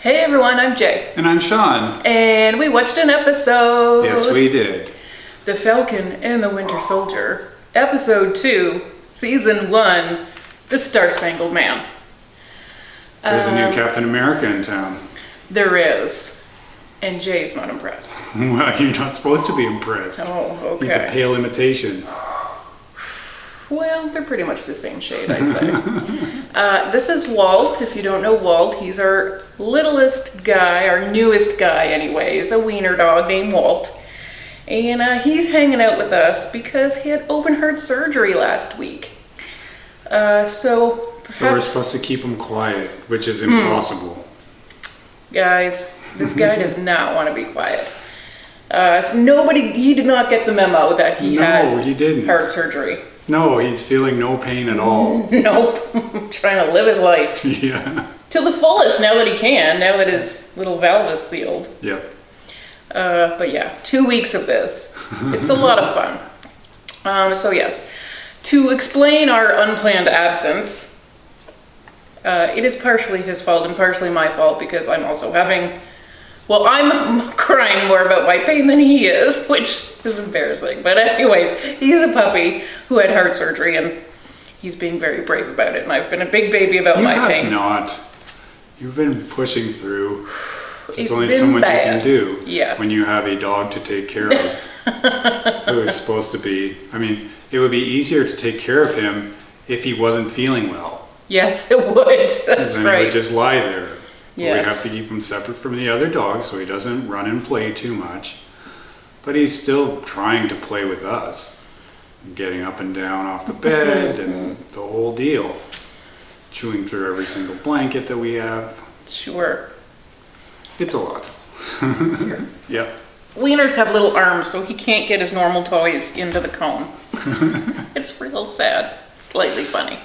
Hey everyone, I'm Jay. And I'm Sean. And we watched an episode. Yes, we did. The Falcon and the Winter Soldier. Episode 2, Season 1, The Star Spangled Man. There's a new Captain America in town. There is. And Jay's not impressed. Well, you're not supposed to be impressed. Oh, okay. He's a pale imitation. Well, they're pretty much the same shade, I'd say. This is Walt. If you don't know Walt, he's our littlest guy, our newest guy anyways, a wiener dog named Walt. And he's hanging out with us because he had open heart surgery last week. So we're supposed to keep him quiet, which is impossible. Guys, this guy does not want to be quiet. He did not get the memo that he had heart surgery. No, he's feeling no pain at all. Nope. Trying to live his life. Yeah. To the fullest now that he can, now that his little valve is sealed. Yep. But yeah, 2 weeks of this. It's a lot of fun. So yes, to explain our unplanned absence, it is partially his fault and partially my fault because I'm also I'm crying more about my pain than he is, which is embarrassing. But anyways, he's a puppy who had heart surgery and he's being very brave about it. And I've been a big baby about my pain. You've been pushing through. There's It's only been so much bad. you can do Yes. when you have a dog to take care of who is supposed to be. I mean, it would be easier to take care of him if he wasn't feeling well. Yes, it would. That's then right. He would just lie there. Yes. We have to keep him separate from the other dogs so he doesn't run and play too much. But he's still trying to play with us. Getting up and down off the bed and the whole deal. Chewing through every single blanket that we have. Sure. It's a lot. Yep. Wieners have little arms, so he can't get his normal toys into the cone. It's real sad. Slightly funny.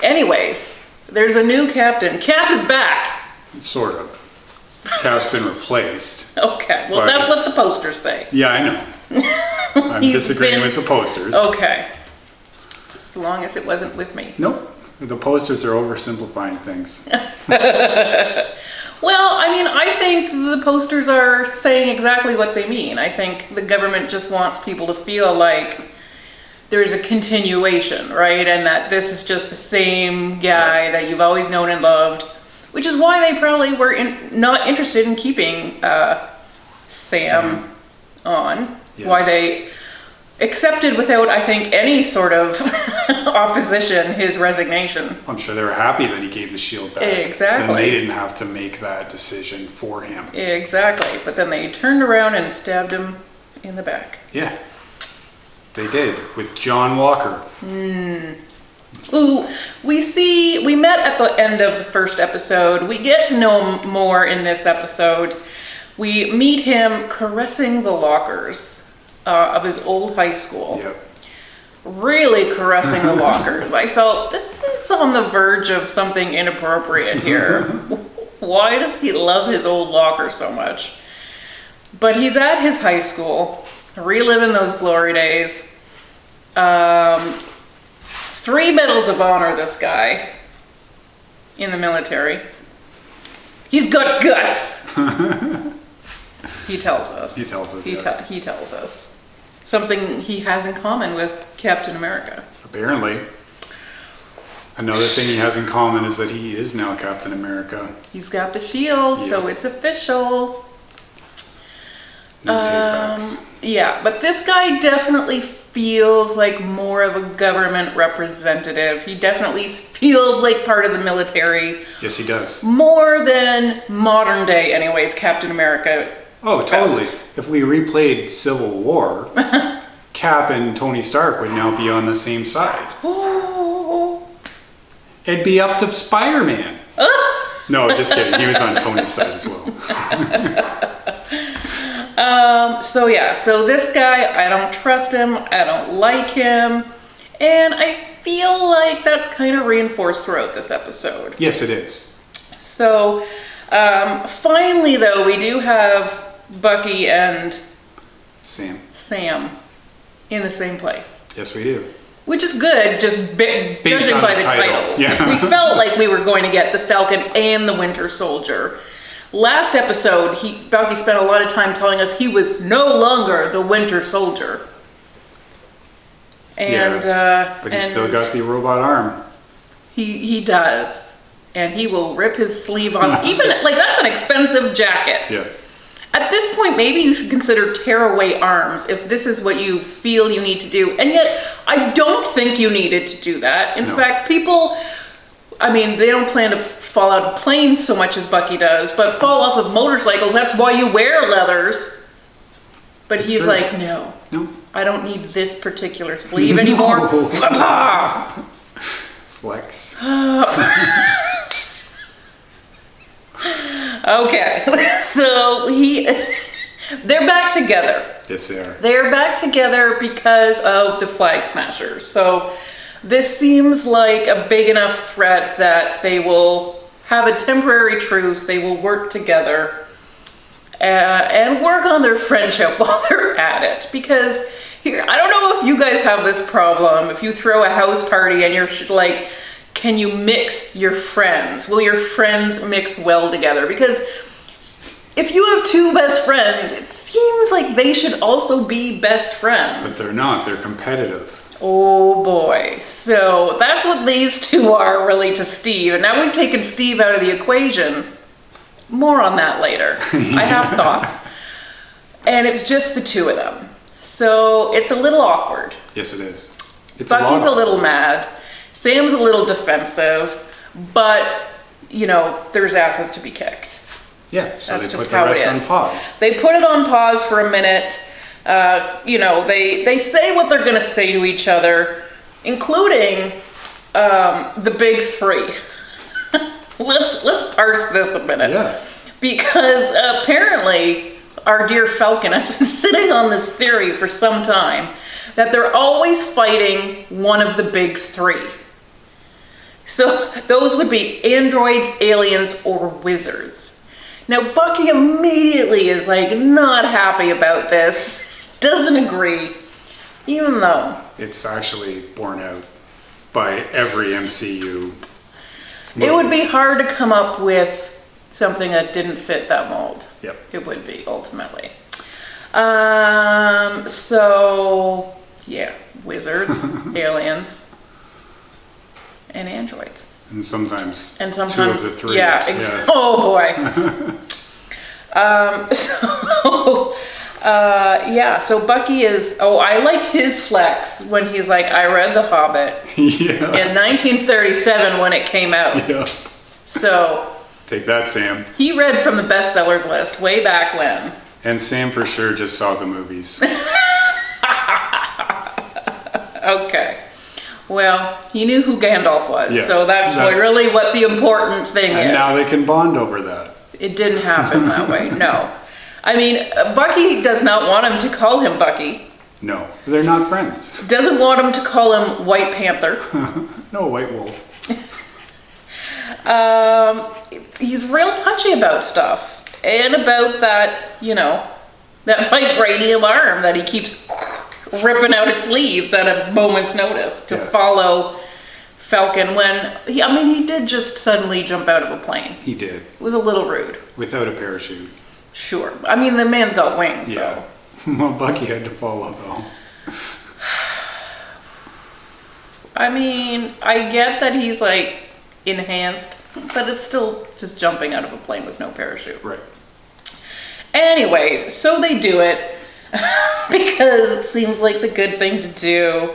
Anyways, there's a new captain. Cap is back. Sort of. Cap's been replaced. Okay, well that's what the posters say. Yeah, I know. I'm disagreeing with the posters. Okay. As long as it wasn't with me. Nope. The posters are oversimplifying things. Well, I mean, I think the posters are saying exactly what they mean. I think the government just wants people to feel like there's a continuation, right? And that this is just the same guy that you've always known and loved, which is why they probably were not interested in keeping Sam on. Yes. Why they accepted without, I think, any sort of opposition his resignation. I'm sure they were happy that he gave the shield back. Exactly. And they didn't have to make that decision for him. Exactly. But then they turned around and stabbed him in the back. Yeah. They did, with John Walker. Ooh, we met at the end of the first episode. We get to know him more in this episode. We meet him caressing the lockers of his old high school. Yep. Really caressing the lockers. I felt this is on the verge of something inappropriate here. Why does he love his old locker so much? But he's at his high school, reliving those glory days. 3 medals of honor, this guy, in the military. He's got guts. He tells us. He tells us. He tells us. Something he has in common with Captain America. Apparently. Another thing he has in common is that he is now Captain America. He's got the shield, so it's official. No takebacks. Yeah, but this guy definitely feels like more of a government representative. He definitely feels like part of the military. Yes, he does. More than modern day, anyways, Captain America. Oh, totally. If we replayed Civil War, Cap and Tony Stark would now be on the same side. Oh. It'd be up to Spider-Man. No, just kidding. He was on Tony's side as well. So this guy, I don't trust him. I don't like him. And I feel like that's kind of reinforced throughout this episode. Yes, it is. So, finally though, we do have Bucky and Sam in the same place. Yes, we do. Which is good, just judging by the title. Yeah. We felt like we were going to get the Falcon and the Winter Soldier. Last episode, Bucky spent a lot of time telling us he was no longer the Winter Soldier. And, but he's still got the robot arm. He does. And he will rip his sleeve off. Even, like, that's an expensive jacket. Yeah. At this point, maybe you should consider tear-away arms if this is what you feel you need to do. And yet, I don't think you needed to do that. In fact, people, I mean, they don't plan to fall out of planes so much as Bucky does, but fall off of motorcycles, that's why you wear leathers. But he's like, no, I don't need this particular sleeve anymore. Flex. Okay, so they're back together. Yes, they are. They're back together because of the Flag Smashers. So this seems like a big enough threat that they will have a temporary truce. They will work together and work on their friendship while they're at it. Because here, I don't know if you guys have this problem. If you throw a house party and you're like, can you mix your friends? Will your friends mix well together? Because if you have two best friends, it seems like they should also be best friends. But they're not. They're competitive. Oh boy. So that's what these two are really to Steve. And now we've taken Steve out of the equation. More on that later. I have thoughts. And it's just the two of them. So it's a little awkward. Yes, it is. Bucky's a little mad. Sam's a little defensive, but, you know, there's asses to be kicked. Yeah, so that's they just put the rest on pause. They put it on pause for a minute. You know, they say what they're going to say to each other, including the big three. Let's parse this a minute. Yeah. Because apparently our dear Falcon has been sitting on this theory for some time that they're always fighting one of the big three. So those would be androids, aliens, or wizards. Now Bucky immediately is like not happy about this, doesn't agree, even though it's actually borne out by every MCU movie. It would be hard to come up with something that didn't fit that mold. Yep. It would be, ultimately. So, yeah, wizards, aliens, and androids. And sometimes two of the three. Yeah, oh boy. So Bucky is, I liked his flex when he's like, I read The Hobbit in 1937 when it came out. Yeah. So. Take that, Sam. He read from the bestsellers list way back when. And Sam for sure just saw the movies. Okay. Well, he knew who Gandalf was, so that's really what the important thing is. And now they can bond over that. It didn't happen that way, no. I mean, Bucky does not want him to call him Bucky. No, they're not friends. Doesn't want him to call him White Panther. No, White Wolf. He's real touchy about stuff. And about that, you know, that vibranium arm that he keeps ripping out his sleeves at a moment's notice to follow Falcon when, he did just suddenly jump out of a plane. He did. It was a little rude. Without a parachute. Sure. I mean, the man's got wings, though. Well, Bucky had to follow, though. I mean, I get that he's, like, enhanced, but it's still just jumping out of a plane with no parachute. Right. Anyways, so they do it because it seems like the good thing to do.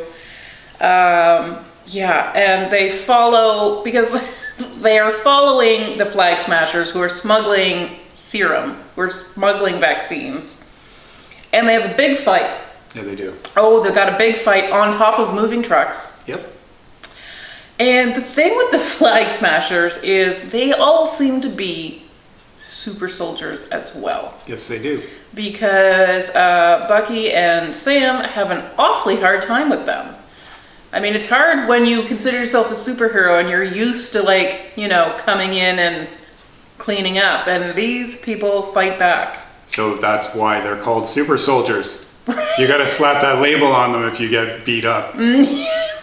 And they follow, because they are following the Flag Smashers who are smuggling serum, who are smuggling vaccines. And they have a big fight. Yeah, they do. Oh, they've got a big fight on top of moving trucks. Yep. And the thing with the Flag Smashers is they all seem to be super soldiers as well. Yes, they do. Because Bucky and Sam have an awfully hard time with them. I mean, it's hard when you consider yourself a superhero and you're used to, like, you know, coming in and cleaning up. And these people fight back. So that's why they're called super soldiers. You gotta slap that label on them if you get beat up.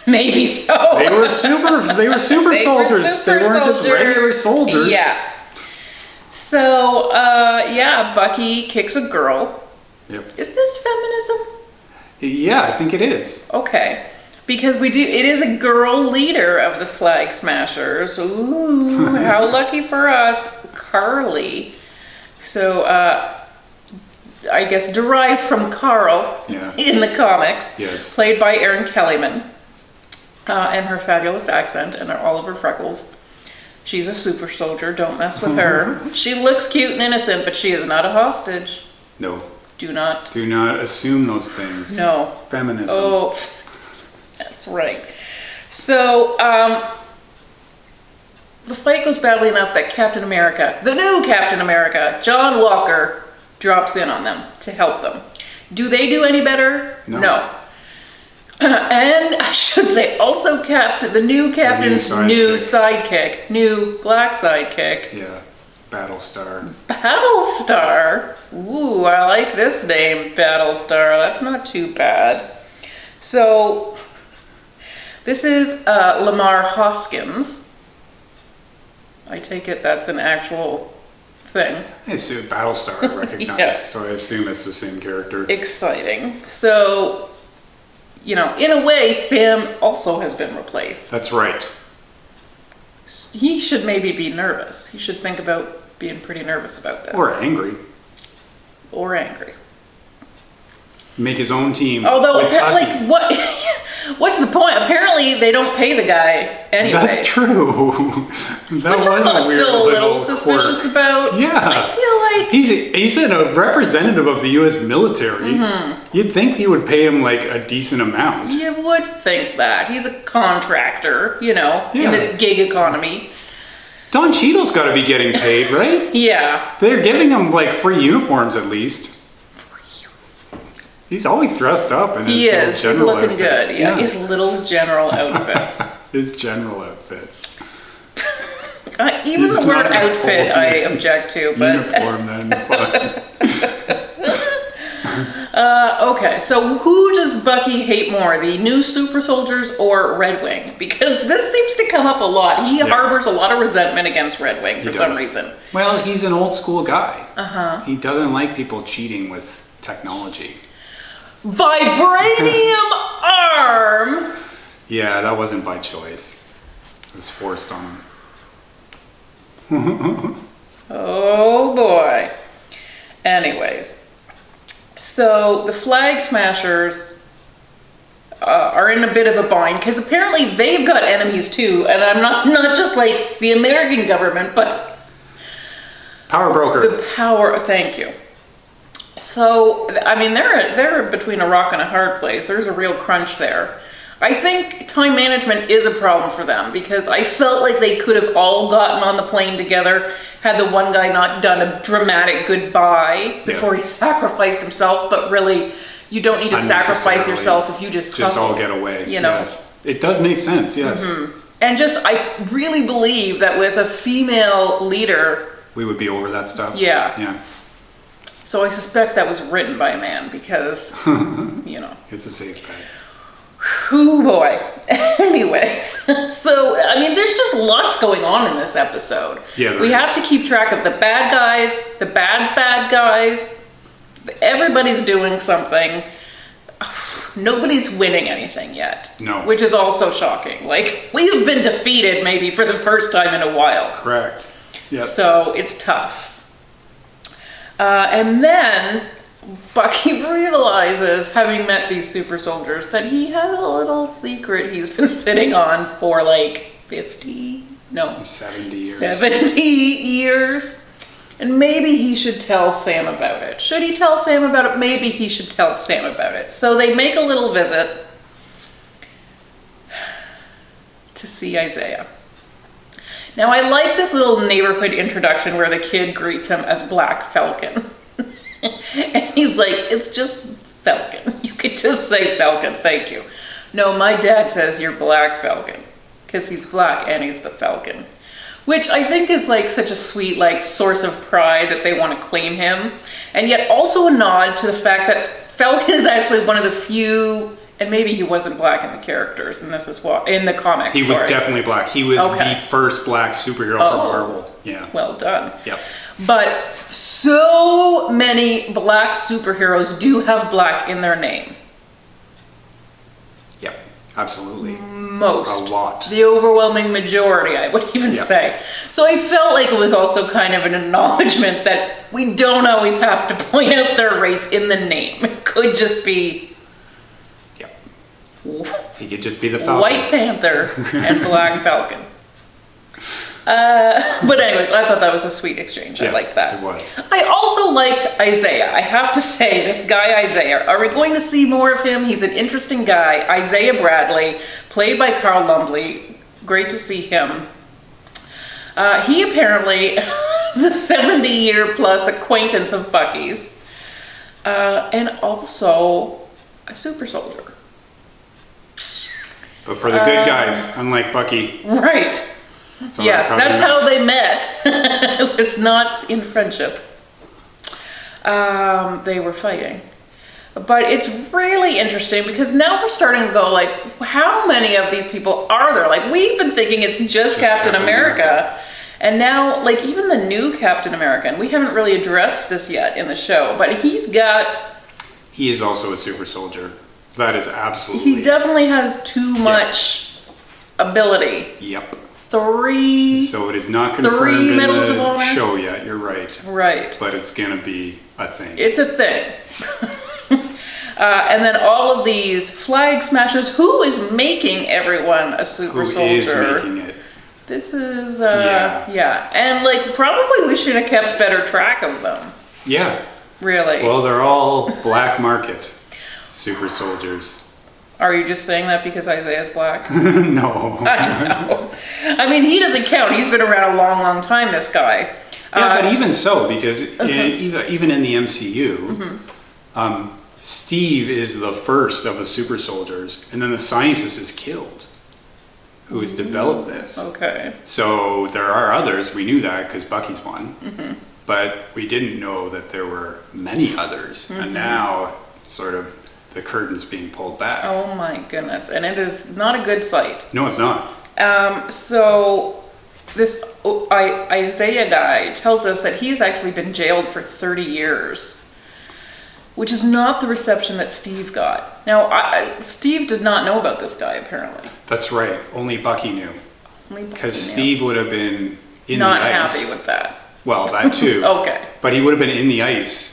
Maybe so. They were super soldiers. They weren't just regular soldiers. Yeah. So, yeah, Bucky kicks a girl. Yep. Is this feminism? Yeah, I think it is. Okay. Because it is a girl leader of the Flag Smashers. Ooh, how lucky for us. Carly. So, I guess derived from Carl in the comics. Yes. Played by Erin Kellyman. And her fabulous accent and all of her freckles. She's a super soldier. Don't mess with her. She looks cute and innocent, but she is not a hostage. No. Do not assume those things. No. Feminism. Oh, that's right. So, the fight goes badly enough that Captain America, the new Captain America, John Walker, drops in on them to help them. Do they do any better? No. And I should say also the new captain's new sidekick, new black sidekick. Yeah, BattleStar. BattleStar? Ooh, I like this name, BattleStar. That's not too bad. So, this is Lamar Hoskins. I take it that's an actual thing. I assume BattleStar I recognize, so I assume it's the same character. Exciting. So, in a way, Sam also has been replaced. That's right. He should maybe be nervous. He should think about being pretty nervous about this. Or angry. Or angry. Make his own team. Although, what's the point? Apparently, they don't pay the guy anyway. That's true. Which I'm still a little suspicious about. Yeah. I feel like he's a representative of the U.S. military. Mm-hmm. You'd think he would pay him like a decent amount. You would think that. He's a contractor, in this gig economy. Don Cheadle's got to be getting paid, right? Yeah. They're giving him like free uniforms at least. He's always dressed up in his general outfits. He's looking good. Yeah, his little general outfits. His general outfits. Even the word outfit I object to, but... Uniform then, fine. Okay, so who does Bucky hate more, the new super soldiers or Red Wing? Because this seems to come up a lot. He harbors a lot of resentment against Red Wing for some reason. Well, he's an old school guy. Uh-huh. He doesn't like people cheating with technology. Vibranium arm! Yeah, that wasn't by choice. It was forced on him. Oh boy. Anyways, so the Flag Smashers are in a bit of a bind because apparently they've got enemies too, and I'm not just like the American government, but power broker. The power. Thank you. So, I mean, they're between a rock and a hard place. There's a real crunch there. I think time management is a problem for them because I felt like they could have all gotten on the plane together had the one guy not done a dramatic goodbye before he sacrificed himself. But really, you don't need to sacrifice yourself if you just all get away. Yes. It does make sense, yes. Mm-hmm. And I really believe that with a female leader... we would be over that stuff. Yeah. So I suspect that was written by a man because, It's a safe bet. Oh boy. Anyways, so, I mean, there's just lots going on in this episode. Yeah, we have to keep track of the bad guys, the bad guys. Everybody's doing something. Nobody's winning anything yet. No. Which is also shocking. Like, we've been defeated maybe for the first time in a while. Correct. Yep. So it's tough. And then Bucky realizes, having met these super soldiers, that he had a little secret he's been sitting on for like 70 years. 70 years. And maybe he should tell Sam about it. Should he tell Sam about it? Maybe he should tell Sam about it. So they make a little visit to see Isaiah. Now, I like this little neighborhood introduction where the kid greets him as Black Falcon. And he's like, it's just Falcon. You could just say Falcon, thank you. No, my dad says you're Black Falcon. Because he's black and he's the Falcon. Which I think is like such a sweet source of pride that they want to claim him. And yet also a nod to the fact that Falcon is actually one of the few... and maybe he wasn't black in the characters, and this is what in the comics. He was definitely black. He was the first black superhero from Marvel. Yeah. Well done. Yep. But so many black superheroes do have black in their name. Yep, absolutely. Most. A lot. The overwhelming majority, I would even say. So I felt like it was also kind of an acknowledgement that we don't always have to point out their race in the name. It could just be... Yep. He could just be the Falcon. White Panther and Black Falcon. But anyways, I thought that was a sweet exchange. Yes, I liked that. It was. I also liked Isaiah. I have to say, this guy Isaiah, are we going to see more of him? He's an interesting guy. Isaiah Bradley, played by Carl Lumbly. Great to see him. He apparently is a 70-year plus acquaintance of Bucky's. And also a super soldier. But for the good guys, unlike Bucky. Right. So yes, that's how they met. It was not in friendship. They were fighting. But it's really interesting because now we're starting to go like, how many of these people are there? Like, we've been thinking it's just Captain America. And now, like, even the new Captain America, and we haven't really addressed this yet in the show, but He is also a super soldier. That is absolutely... He definitely has too much ability. Yep. So it is not confirmed in Medals of the Honor? show yet, you're right. Right. But it's gonna be a thing. It's a thing. And then all of these flag smashers. Who is making everyone a super soldier? Who is making it? This is, yeah. And like, probably we should have kept better track of them. Yeah. Really. Well, they're all black market super soldiers. Are you just saying that because Isaiah's black? No. I know. I mean, he doesn't count. He's been around a long, long time, this guy. Yeah, but even so, because even in the MCU, Steve is the first of the super soldiers, and then the scientist is killed who has developed this. Okay. So there are others. We knew that because Bucky's one. But we didn't know that there were many others. And now, sort of, the curtain's being pulled back. Oh my goodness. And it is not a good sight. No, it's not. So this Isaiah guy tells us that he's actually been jailed for 30 years, which is not the reception that Steve got. Now, Steve did not know about this guy, apparently. That's right. Only Bucky knew. Because Steve would have been in not the ice. Not happy with that. Well, that too. Okay. But he would have been in the ice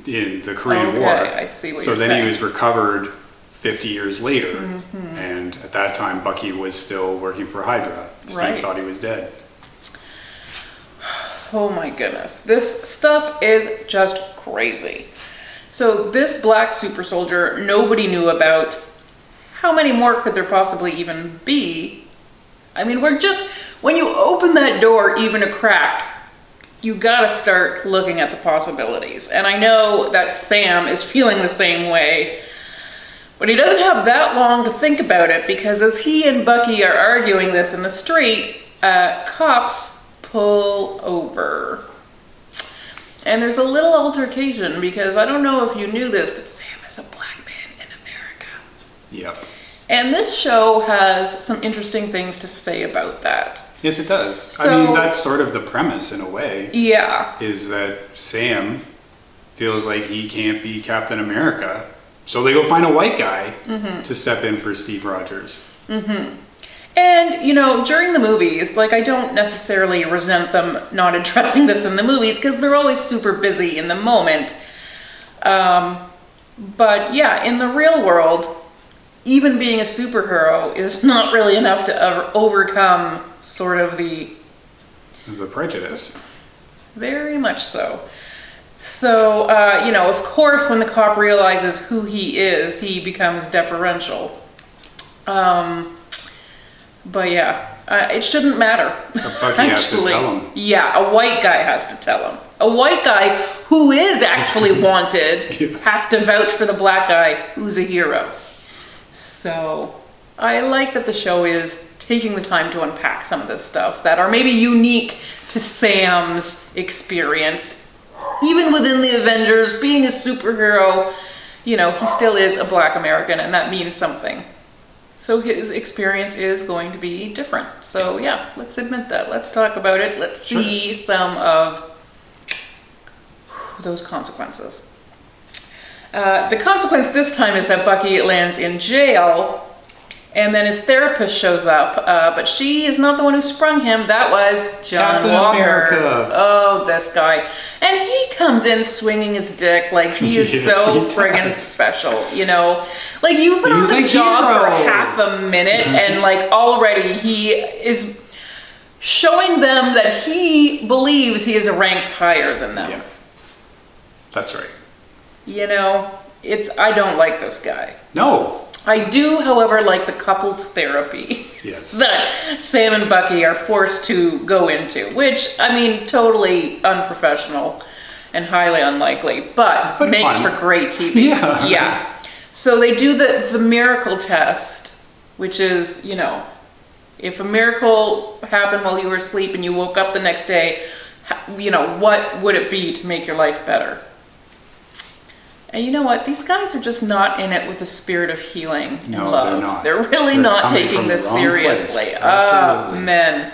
in the Korean War. I see what you're saying. So then he was recovered 50 years later. And at that time, Bucky was still working for Hydra. Steve thought he was dead. Oh my goodness. This stuff is just crazy. So this black super soldier, nobody knew about. How many more could there possibly even be? I mean, when you open that door even a crack, you gotta start looking at the possibilities. And I know that Sam is feeling the same way, but he doesn't have that long to think about it, because as he and Bucky are arguing this in the street, cops pull over. And there's a little altercation, because I don't know if you knew this, but Sam is a black man in America. Yep. And this show has some interesting things to say about that. Yes, it does. So, I mean, that's sort of the premise in a way. Yeah. Is that Sam feels like he can't be Captain America. So they go find a white guy to step in for Steve Rogers. And, you know, during the movies, like, I don't necessarily resent them not addressing this in the movies, because they're always super busy in the moment. But yeah, in the real world, even being a superhero is not really enough to overcome sort of the prejudice. Very much so. So, you know, of course, when the cop realizes who he is, he becomes deferential. But yeah, it shouldn't matter. But Bucky has to tell him. Yeah, a white guy has to tell him. A white guy who is actually wanted has to vouch for the black guy who's a hero. So I like that the show is taking the time to unpack some of this stuff that are maybe unique to Sam's experience. Even within the Avengers, being a superhero, you know, he still is a black American, and that means something. So his experience is going to be different. So yeah, let's admit that. Let's talk about it. Let's see some of those consequences. The consequence this time is that Bucky lands in jail, and then his therapist shows up, but she is not the one who sprung him. That was John Captain Walker. America. Oh, this guy. And he comes in swinging his dick like he is Yes, so he friggin' does. special, you know? Like, you've been on He's the a job for hero. half a minute, and like already he is showing them that he believes he is ranked higher than them. Yeah. That's right. You know, I don't like this guy. No. I do, however, like the couples therapy Yes. that Sam and Bucky are forced to go into, which, I mean, totally unprofessional and highly unlikely, but makes fun. for great TV. Yeah. Yeah. So they do the miracle test, which is, you know, if a miracle happened while you were asleep and you woke up the next day, you know, what would it be to make your life better? And you know what? These guys are just not in it with the spirit of healing and No, love. they're not. They're really They're not coming taking from this the wrong seriously. place. Oh, Absolutely. men.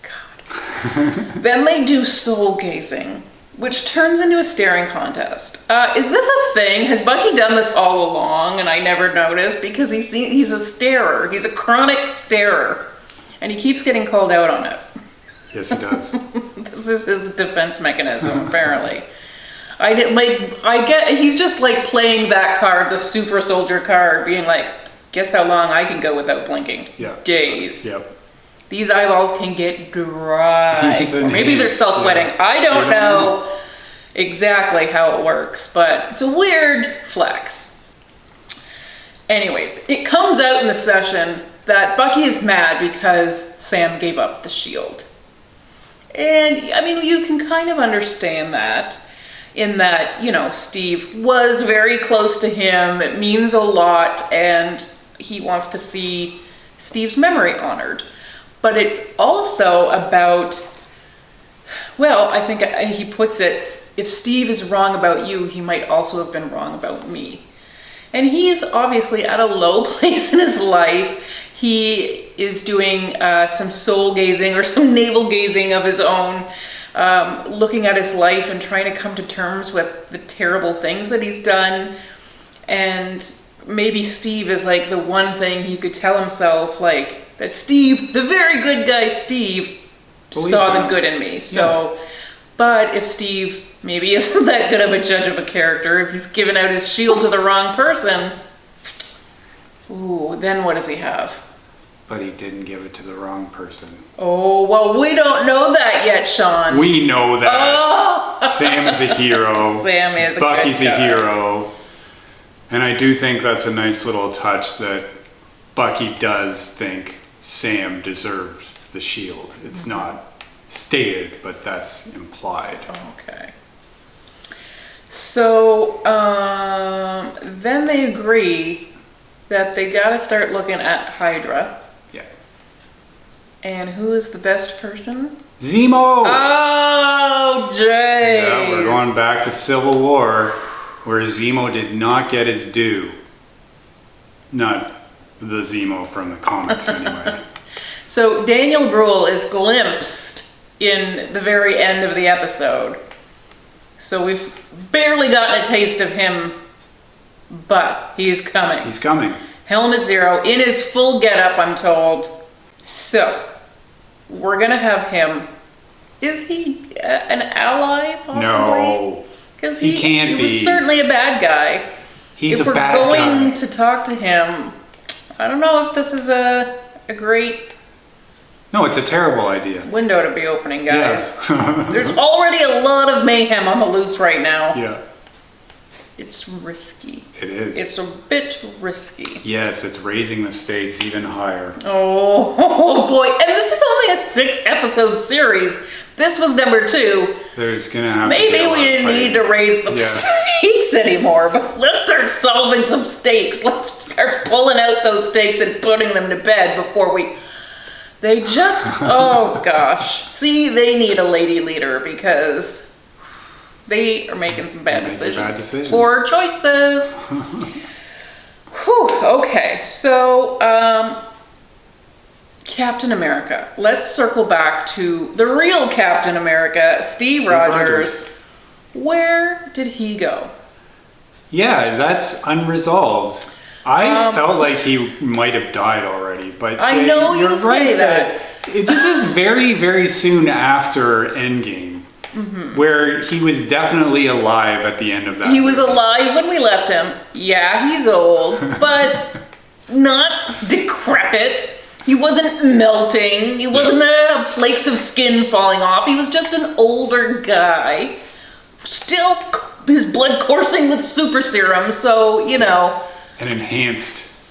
God. Then they do soul gazing, which turns into a staring contest. Is this a thing? Has Bucky done this all along and I never noticed? Because he's a starer. He's a chronic starer. And he keeps getting called out on it. Yes, he does. This is his defense mechanism, apparently. He's just like playing that card, the super soldier card, being like, guess how long I can go without blinking? Yeah. Days. Yep. These eyeballs can get dry. He's Or maybe they're enhanced, self-wetting. yeah. I don't Yeah. know exactly how it works, but it's a weird flex. Anyways, it comes out in the session that Bucky is mad because Sam gave up the shield. And, I mean, you can kind of understand that, in that, you know, Steve was very close to him. It means a lot, and he wants to see Steve's memory honored. But it's also about, well, I think he puts it, if Steve is wrong about you, he might also have been wrong about me. And he is obviously at a low place in his life. He is doing some soul gazing or some navel gazing of his own, looking at his life and trying to come to terms with the terrible things that he's done. And maybe Steve is like the one thing he could tell himself, like, that Steve, the very good guy Steve, saw the good in me. So, but if Steve maybe isn't that good of a judge of a character, if he's given out his shield to the wrong person, ooh, then what does he have? But he didn't give it to the wrong person. Oh, well, we don't know that yet, Sean. We know that. Oh! Sam's a hero. Sam is a Bucky's good guy. a hero. And I do think that's a nice little touch that Bucky does think Sam deserved the shield. It's not stated, but that's implied. Okay. So, then they agree that they gotta start looking at Hydra. Yeah. And who is the best person? Zemo! Oh, Jay! Yeah, we're going back to Civil War, where Zemo did not get his due. Not the Zemo from the comics, anyway. So Daniel Bruhl is glimpsed in the very end of the episode. So we've barely gotten a taste of him, but he's coming. He's coming. Helmet Zero in his full getup, I'm told. So we're gonna have him. Is he an ally, possibly? No. Because He can't he was be. certainly a bad guy. He's If a we're bad going guy. to talk to him, I don't know if this is a great No, it's a terrible idea. window to be opening, guys. Yeah. There's already a lot of mayhem on the loose right now. Yeah, It's risky. it is. It's a bit risky. Yes, it's raising the stakes even higher. Oh boy. And this is only a 6-episode series. This was number 2. There's gonna have to be Maybe a lot we of didn't fighting. need to raise the Yeah. stakes anymore, but let's start solving some stakes. Let's start pulling out those stakes and putting them to bed before they just, oh gosh. See, they need a lady leader because they are making some bad decisions. Poor choices. Whew, okay, so Captain America. Let's circle back to the real Captain America, Steve Rogers. Where did he go? Yeah, that's unresolved. I felt like he might have died already, but I Jay, know you're you say right that this is very, very soon after Endgame, where he was definitely alive at the end of that. He was alive when we left him. Yeah, he's old, but not decrepit. He wasn't melting. He wasn't flakes of skin falling off. He was just an older guy. Still, his blood coursing with super serum, so, you know. An enhanced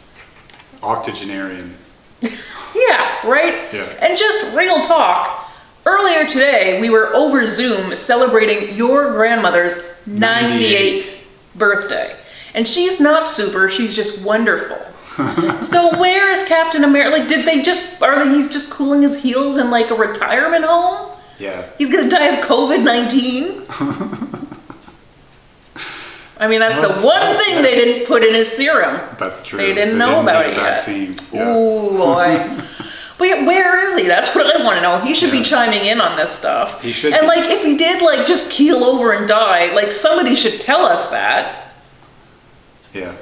octogenarian. Yeah, right? Yeah. And just real talk, earlier today we were over Zoom celebrating your grandmother's 98th birthday. And she's not super, she's just wonderful. So where is Captain America? Like, did they just, he's just cooling his heels in like a retirement home? Yeah. He's gonna die of COVID-19? I mean, that's the one thing they didn't put in his serum. That's true. They didn't know about it yet. Yeah. Ooh, boy. But yeah, where is he? That's what I want to know. He should be chiming in on this stuff. He should. And like, if he did like just keel over and die, like somebody should tell us that. Yeah.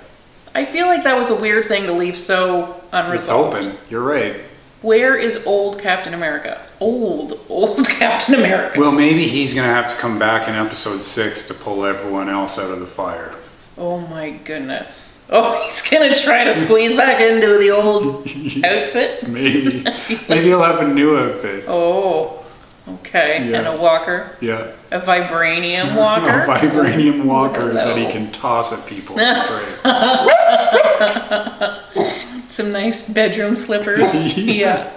I feel like that was a weird thing to leave so unresolved. It's open. You're right. Where is old Captain America? Old Captain America. Well, maybe he's going to have to come back in episode 6 to pull everyone else out of the fire. Oh my goodness. Oh, he's going to try to squeeze back into the old outfit? Maybe. Maybe he'll have a new outfit. Oh, okay. Yeah. And a walker? Yeah. A vibranium walker? A vibranium walker Hello. that he can toss at people. That's right. Some nice bedroom slippers. Yeah.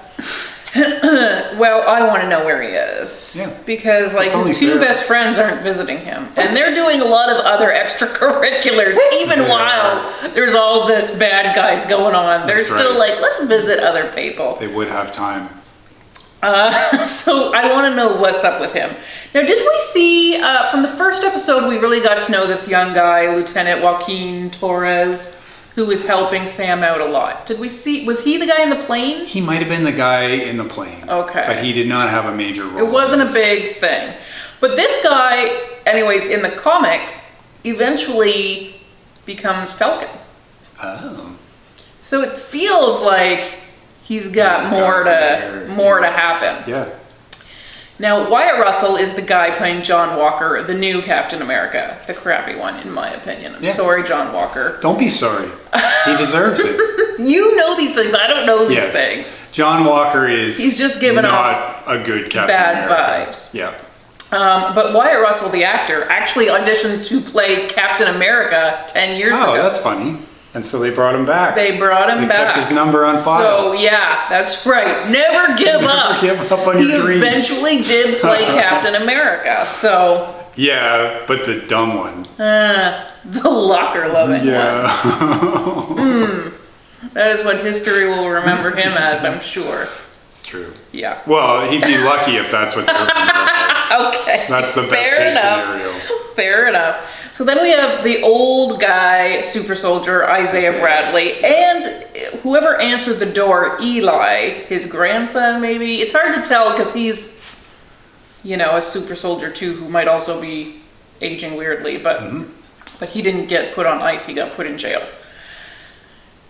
Well, I want to know where he is. Yeah. Because like It's his only two fair. best friends aren't visiting him. And they're doing a lot of other extracurriculars, even They while there's all this bad guys going on. They're That's still right. like, let's visit other people. They would have time. So I want to know what's up with him. Now, did we see, from the first episode, we really got to know this young guy, Lieutenant Joaquin Torres, who was helping Sam out a lot. Did we see, was he the guy in the plane? He might have been the guy in the plane. Okay. But he did not have a major role. It wasn't in a this. big thing. But this guy, anyways, in the comics, eventually becomes Falcon. Oh. So it feels like he's got He's more got to happen. Yeah. Now, Wyatt Russell is the guy playing John Walker, the new Captain America, the crappy one, in my opinion. I'm sorry, John Walker. Don't be sorry. He deserves it. You know these things. I don't know these Yes. things. John Walker is He's just giving not a good Captain bad America. vibes. Yeah. But Wyatt Russell, the actor, actually auditioned to play Captain America 10 years ago. Oh, that's funny. And so they brought him back. They brought him They back. kept his number on file. So yeah, that's right. Never give up. Never give up on He your dreams. eventually did play Captain America. So Yeah, but the dumb one. the locker loving one. Yeah. That is what history will remember him as, I'm sure. It's true. Yeah. Well, he'd be lucky if that's what they remember him as. Okay. That's the best Fair case enough. scenario. Fair enough. So then we have the old guy, super soldier, Isaiah Bradley, and whoever answered the door, Eli, his grandson maybe. It's hard to tell because he's, a super soldier too, who might also be aging weirdly, but he didn't get put on ice, he got put in jail.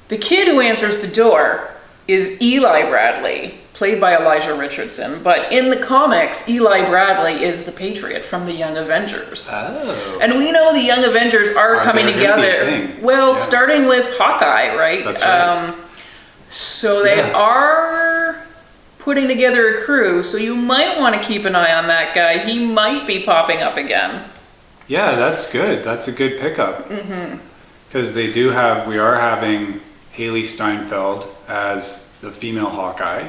The kid who answers the door is Eli Bradley, played by Elijah Richardson, but in the comics, Eli Bradley is the Patriot from the Young Avengers. Oh. And we know the Young Avengers are coming they gonna be a together. thing? Well, Yeah. starting with Hawkeye, right? That's right. So they Yeah. are putting together a crew, so you might want to keep an eye on that guy. He might be popping up again. Yeah, that's good. That's a good pickup. Because we are having Haley Steinfeld as the female Hawkeye.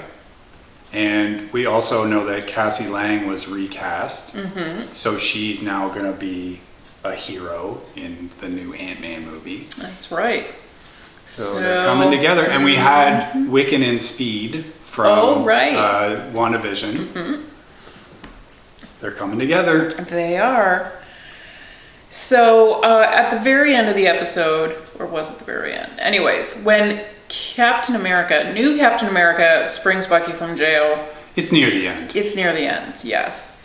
And we also know that Cassie Lang was recast. So she's now going to be a hero in the new Ant-Man movie. That's right. So they're coming together. And we had Wiccan and Speed from WandaVision. They're coming together. They are. So at the very end of the episode, or was it the very end? Anyways, when new Captain America springs Bucky from jail. It's near the end. It's near the end, yes.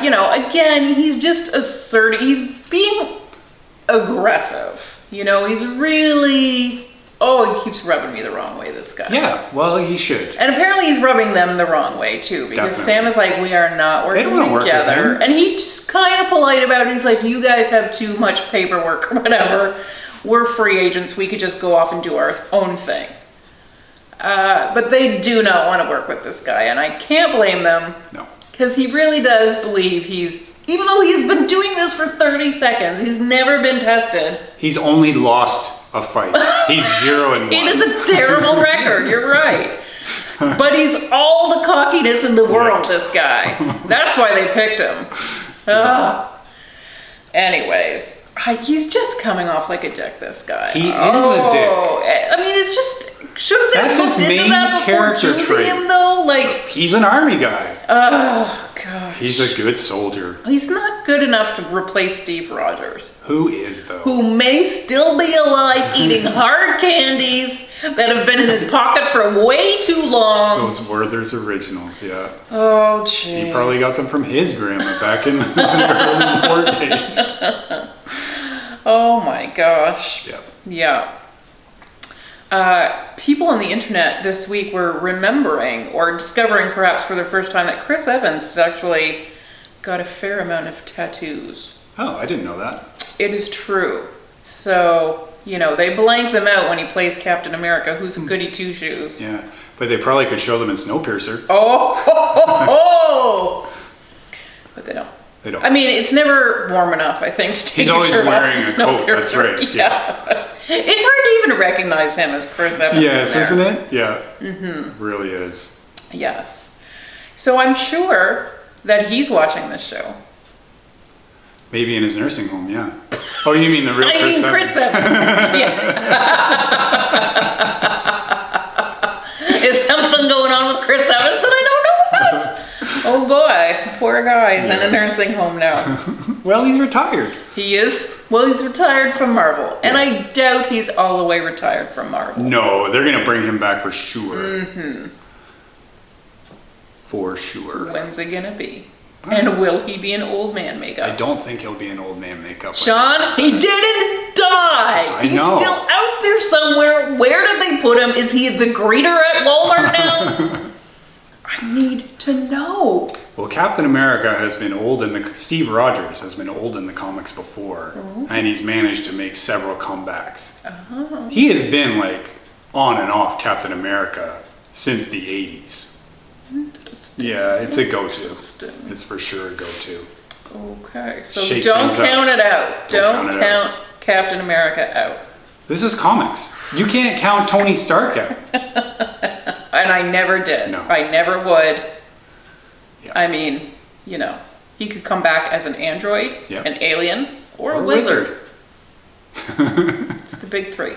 You know, again, he's just asserting, he's being aggressive. You know, he's really, he keeps rubbing me the wrong way, this guy. Yeah, well, he should. And apparently he's rubbing them the wrong way too, because Definitely. Sam is like, we are not working They don't wanna work with together. him. And he's kind of polite about it. He's like, you guys have too much paperwork or whatever. We're free agents. We could just go off and do our own thing. But they do not want to work with this guy, and I can't blame them. No. Because he really does believe even though he's been doing this for 30 seconds, he's never been tested. He's only lost a fight. He's 0-1. It is a terrible record, you're right. But he's all the cockiness in the world, this guy. That's why they picked him. Anyways, he's just coming off like a dick, this guy. He is a dick. I mean, it's just, shouldn't they That's have looked his into main that before character choosing trait. him, though? Like, He's an army guy. oh, gosh. He's a good soldier. He's not good enough to replace Steve Rogers, Who is, though? who may still be alive eating hard candies that have been in his pocket for way too long. Those Werther's originals, yeah. Oh, jeez. He probably got them from his grandma back in the early war days. Oh my gosh. Yeah. Yeah. People on the internet this week were remembering or discovering perhaps for the first time that Chris Evans has actually got a fair amount of tattoos. Oh, I didn't know that. It is true. So, you know, they blank them out when he plays Captain America, who's a goody two-shoes. Yeah, but they probably could show them in Snowpiercer. Oh! But they don't. They don't. I mean, it's never warm enough, I think, to take He's your always shirt wearing off a coat, that's Snowpiercer. right, Yeah. It's hard to even recognize him as Chris Evans. Yes, in there. isn't it? Yeah. Mm-hmm. It really is. Yes. So I'm sure that he's watching this show. Maybe in his nursing home, yeah. Oh, you mean the real Chris Evans? Chris Evans. Yeah. Is something going on with Chris Evans that I don't know about? Oh boy, poor guy's in a nursing home now. Well, he's retired. He is. Well, he's retired from Marvel. And I doubt he's all the way retired from Marvel. No, they're going to bring him back for sure. Mm-hmm. For sure. When's it gonna be? And will he be in old man makeup? I don't think he'll be in old man makeup. Sean, he didn't die. He's know. still out there somewhere. Where did they put him? Is he the greeter at Walmart now? I need to know. Well, Captain America has been old Steve Rogers has been old in the comics before, and he's managed to make several comebacks. He has been like on and off Captain America since the 80s. Yeah, it's a go-to. It's for sure a go-to. Okay, so Shake don't things up. count it out. Don't count it count Captain America out. This is comics. You can't count Tony Stark out. And I never did. No. I never would. Yeah. I mean, you know, he could come back as an android, Yeah. an alien, or a wizard. It's the big three.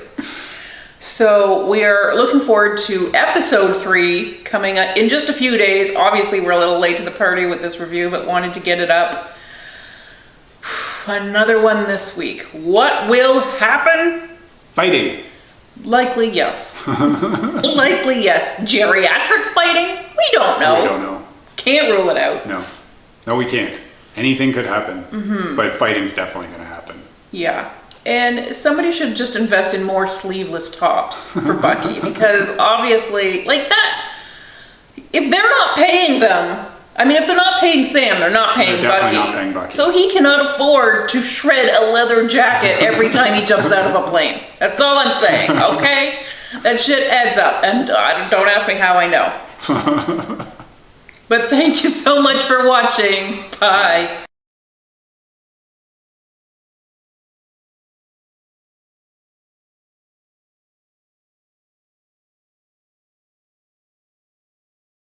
So we are looking forward to episode 3 coming up in just a few days. Obviously, we're a little late to the party with this review, but wanted to get it up. Another one this week. What will happen? Fighting. Likely yes. Likely yes. Geriatric fighting? We don't know. We don't know. Can't rule it out. No, we can't. Anything could happen, but fighting's definitely going to happen. Yeah. And somebody should just invest in more sleeveless tops for Bucky, because obviously, like that, if they're not paying them, I mean, if they're not paying Sam, they're not paying They're Bucky. definitely not paying Bucky. So he cannot afford to shred a leather jacket every time he jumps out of a plane. That's all I'm saying, okay? That shit adds up, and don't ask me how I know. But thank you so much for watching. Bye.